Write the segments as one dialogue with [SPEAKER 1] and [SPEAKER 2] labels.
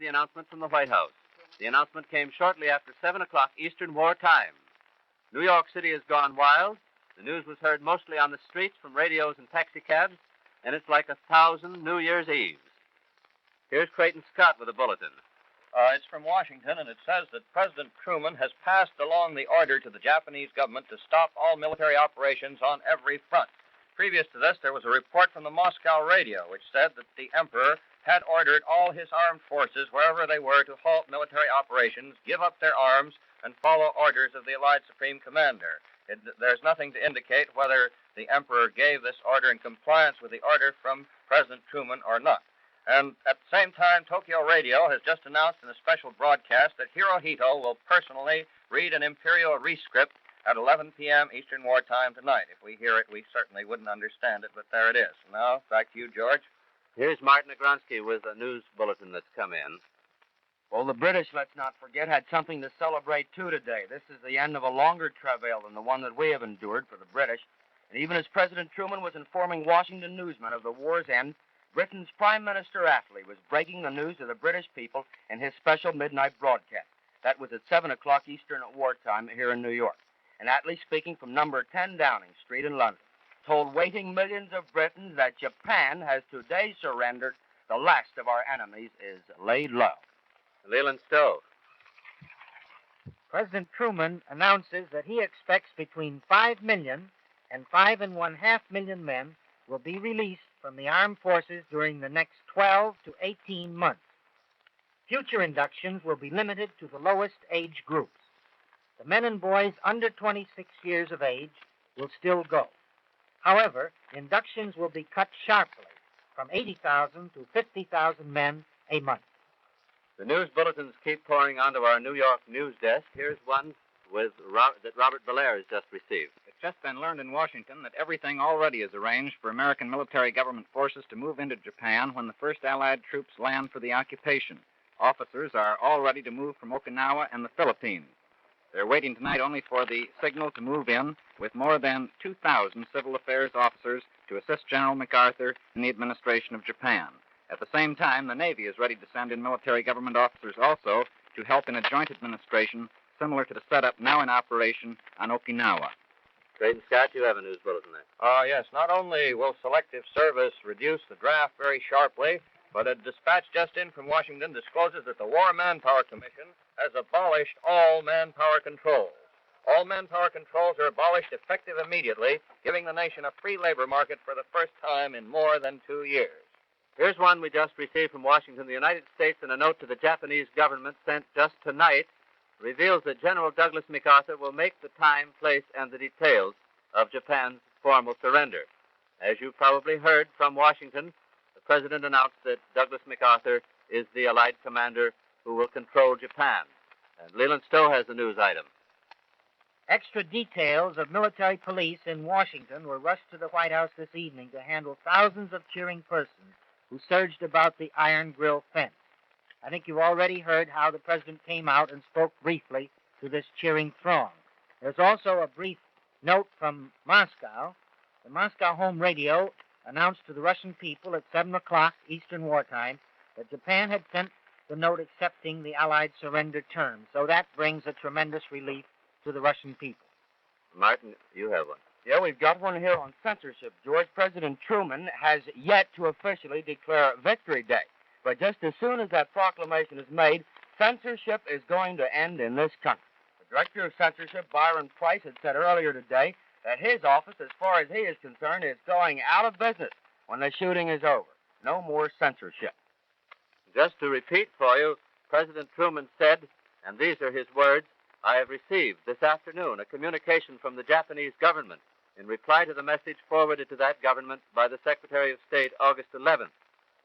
[SPEAKER 1] The announcement from the White House. The announcement came shortly after 7 o'clock Eastern War time. New York City has gone wild. The news was heard mostly on the streets from radios and taxicabs, and it's like 1,000 New Year's Eves. Here's Creighton Scott with a bulletin.
[SPEAKER 2] It's from Washington, and it says that President Truman has passed along the order to the Japanese government to stop all military operations on every front. Previous to this, there was a report from the Moscow radio, which said that the Emperor had ordered all his armed forces, wherever they were, to halt military operations, give up their arms, and follow orders of the Allied Supreme Commander. There's nothing to indicate whether the Emperor gave this order in compliance with the order from President Truman or not. And at the same time, Tokyo Radio has just announced in a special broadcast that Hirohito will personally read an imperial rescript at 11 p.m. Eastern Wartime tonight. If we hear it, we certainly wouldn't understand it, but there it is. Now, back to you, George.
[SPEAKER 1] Here's Martin Agronsky with a news bulletin that's come in.
[SPEAKER 3] Well, the British, let's not forget, had something to celebrate, too, today. This is the end of a longer travail than the one that we have endured for the British. And even as President Truman was informing Washington newsmen of the war's end, Britain's Prime Minister Attlee was breaking the news to the British people in his special midnight broadcast. That was at 7 o'clock Eastern wartime here in New York. And Attlee, speaking from number 10 Downing Street in London, told waiting millions of Britons that Japan has today surrendered. The last of our enemies is laid low.
[SPEAKER 1] Leland Stowe.
[SPEAKER 4] President Truman announces that he expects between 5 million and 5.5 million men will be released from the armed forces during the next 12 to 18 months. Future inductions will be limited to the lowest age groups. The men and boys under 26 years of age will still go. However, inductions will be cut sharply from 80,000 to 50,000 men a month.
[SPEAKER 1] The news bulletins keep pouring onto our New York news desk. Here's one that Robert Belair has just received.
[SPEAKER 5] It's just been learned in Washington that everything already is arranged for American military government forces to move into Japan when the first Allied troops land for the occupation. Officers are all ready to move from Okinawa and the Philippines. They're waiting tonight only for the signal to move in, with more than 2,000 civil affairs officers to assist General MacArthur in the administration of Japan. At the same time, the Navy is ready to send in military government officers also to help in a joint administration similar to the setup now in operation on Okinawa.
[SPEAKER 1] Creighton Scott, you have a news bulletin there.
[SPEAKER 2] Yes. Not only will selective service reduce the draft very sharply, but a dispatch just in from Washington discloses that the War Manpower Commission has abolished all manpower controls. All manpower controls are abolished effective immediately, giving the nation a free labor market for the first time in more than 2 years.
[SPEAKER 1] Here's one we just received from Washington. The United States, in a note to the Japanese government sent just tonight, reveals that General Douglas MacArthur will make the time, place, and the details of Japan's formal surrender. As you probably heard from Washington, the President announced that Douglas MacArthur is the Allied commander who will control Japan. And Leland Stowe has the news item.
[SPEAKER 4] Extra details of military police in Washington were rushed to the White House this evening to handle thousands of cheering persons who surged about the Iron Grill fence. I think you've already heard how the President came out and spoke briefly to this cheering throng. There's also a brief note from Moscow. The Moscow home radio announced to the Russian people at 7 o'clock Eastern Wartime that Japan had sent the note accepting the Allied surrender terms. So that brings a tremendous relief to the Russian people.
[SPEAKER 1] Martin, you have one.
[SPEAKER 3] Yeah, we've got one here on censorship, George. President Truman has yet to officially declare Victory Day. But just as soon as that proclamation is made, censorship is going to end in this country. The director of censorship, Byron Price, had said earlier today that his office, as far as he is concerned, is going out of business when the shooting is over. No more censorship.
[SPEAKER 1] Just to repeat for you, President Truman said, and these are his words, I have received this afternoon a communication from the Japanese government in reply to the message forwarded to that government by the Secretary of State August 11th.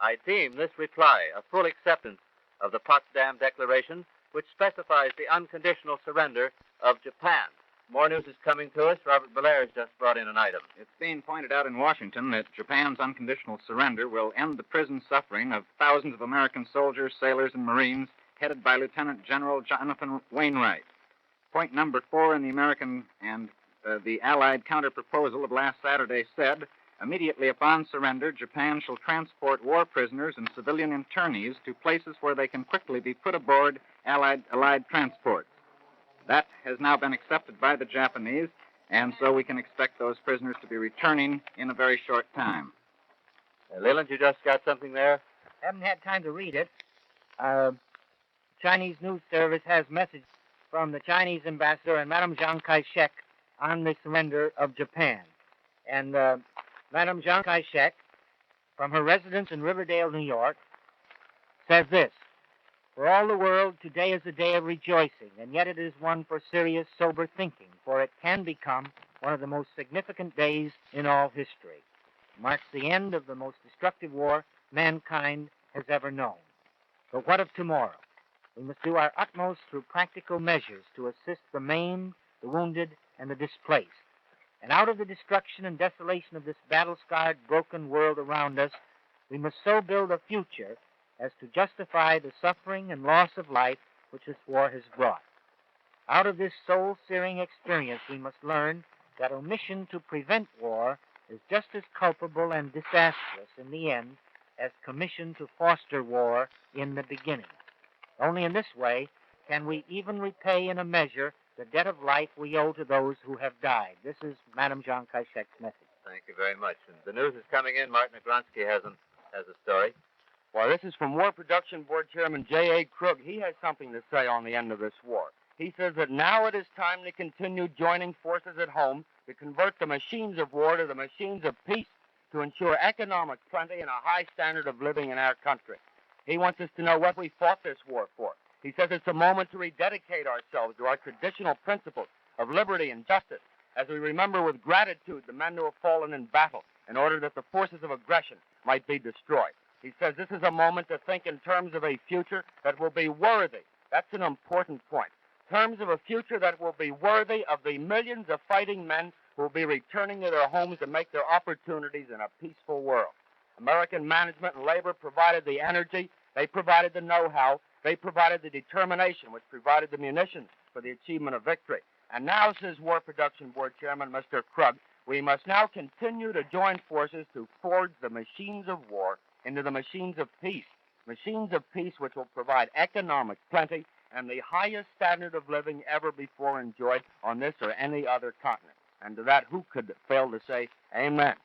[SPEAKER 1] I deem this reply a full acceptance of the Potsdam Declaration, which specifies the unconditional surrender of Japan. More news is coming to us. Robert Belair has just brought in an item.
[SPEAKER 5] It's being pointed out in Washington that Japan's unconditional surrender will end the prison suffering of thousands of American soldiers, sailors, and Marines headed by Lieutenant General Jonathan Wainwright. Point number 4 in the American and the Allied counter-proposal of last Saturday said Immediately upon surrender, Japan shall transport war prisoners and civilian internees to places where they can quickly be put aboard Allied transports. That has now been accepted by the Japanese, and so we can expect those prisoners to be returning in a very short time.
[SPEAKER 1] Leland, you just got something there?
[SPEAKER 4] Haven't had time to read it. Chinese news service has message from the Chinese ambassador and Madame Chiang Kai-shek on the surrender of Japan. And Madame Chiang Kai-shek, from her residence in Riverdale, New York, says this: "For all the world, today is a day of rejoicing, and yet it is one for serious, sober thinking, for it can become one of the most significant days in all history. It marks the end of the most destructive war mankind has ever known. But what of tomorrow? We must do our utmost through practical measures to assist the maimed, the wounded, and the displaced. And out of the destruction and desolation of this battle-scarred, broken world around us, we must so build a future as to justify the suffering and loss of life which this war has brought. Out of this soul-searing experience, we must learn that omission to prevent war is just as culpable and disastrous in the end as commission to foster war in the beginning. Only in this way can we even repay in a measure the debt of life we owe to those who have died." This is Madame Chiang Kai-shek's message.
[SPEAKER 1] Thank you very much. And the news is coming in. Martin Agronsky has a story.
[SPEAKER 3] Well, this is from War Production Board Chairman J.A. Krug. He has something to say on the end of this war. He says that now it is time to continue joining forces at home to convert the machines of war to the machines of peace to ensure economic plenty and a high standard of living in our country. He wants us to know what we fought this war for. He says it's a moment to rededicate ourselves to our traditional principles of liberty and justice as we remember with gratitude the men who have fallen in battle in order that the forces of aggression might be destroyed. He says this is a moment to think in terms of a future that will be worthy. That's an important point. Terms of a future that will be worthy of the millions of fighting men who will be returning to their homes to make their opportunities in a peaceful world. American management and labor provided the energy, they provided the know-how, they provided the determination, which provided the munitions for the achievement of victory. And now, says War Production Board Chairman Mr. Krug, we must now continue to join forces to forge the machines of war into the machines of peace which will provide economic plenty and the highest standard of living ever before enjoyed on this or any other continent. And to that, who could fail to say amen?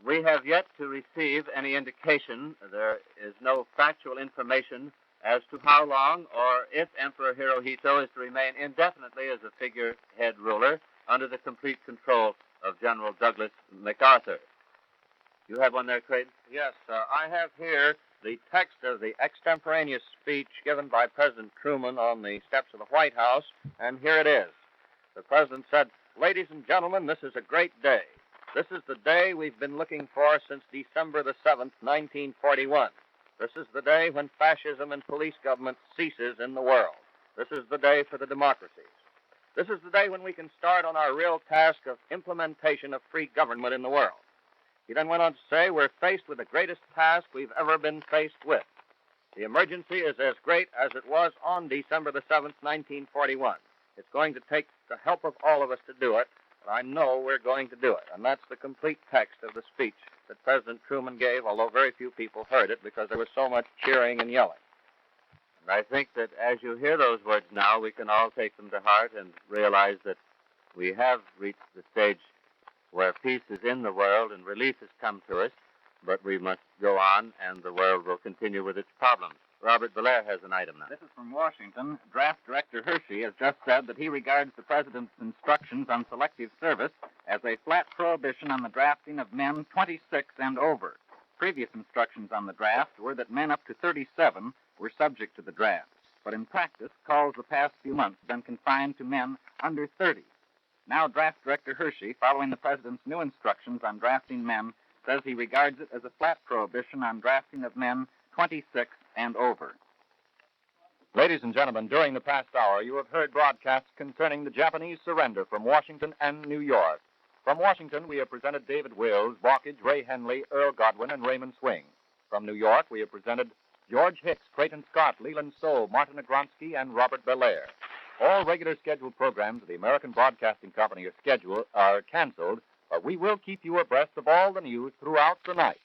[SPEAKER 1] We have yet to receive any indication. There is no factual information as to how long or if Emperor Hirohito is to remain indefinitely as a figurehead ruler under the complete control of General Douglas MacArthur. You have one there, Creighton?
[SPEAKER 2] Yes, I have here the text of the extemporaneous speech given by President Truman on the steps of the White House, and here it is. The President said, "Ladies and gentlemen, this is a great day. This is the day we've been looking for since December the 7th, 1941. This is the day when fascism and police government ceases in the world. This is the day for the democracies. This is the day when we can start on our real task of implementation of free government in the world." He then went on to say, "We're faced with the greatest task we've ever been faced with. The emergency is as great as it was on December the 7th, 1941. It's going to take the help of all of us to do it, but I know we're going to do it." And that's the complete text of the speech that President Truman gave, although very few people heard it because there was so much cheering and yelling.
[SPEAKER 1] And I think that as you hear those words now, we can all take them to heart and realize that we have reached the stage where peace is in the world and relief has come to us, but we must go on and the world will continue with its problems. Robert Belair has an item now.
[SPEAKER 5] This is from Washington. Draft Director Hershey has just said that he regards the President's instructions on selective service as a flat prohibition on the drafting of men 26 and over. Previous instructions on the draft were that men up to 37 were subject to the draft, but in practice, calls the past few months have been confined to men under 30. Now, Draft Director Hershey, following the President's new instructions on drafting men, says he regards it as a flat prohibition on drafting of men 26 and over.
[SPEAKER 6] Ladies and gentlemen, during the past hour, you have heard broadcasts concerning the Japanese surrender from Washington and New York. From Washington, we have presented David Wills, Balkage, Ray Henley, Earl Godwin, and Raymond Swing. From New York, we have presented George Hicks, Creighton Scott, Leland Soule, Martin Agronsky, and Robert Belair. All regular scheduled programs of the American Broadcasting Company are canceled But we will keep you abreast of all the news throughout the night.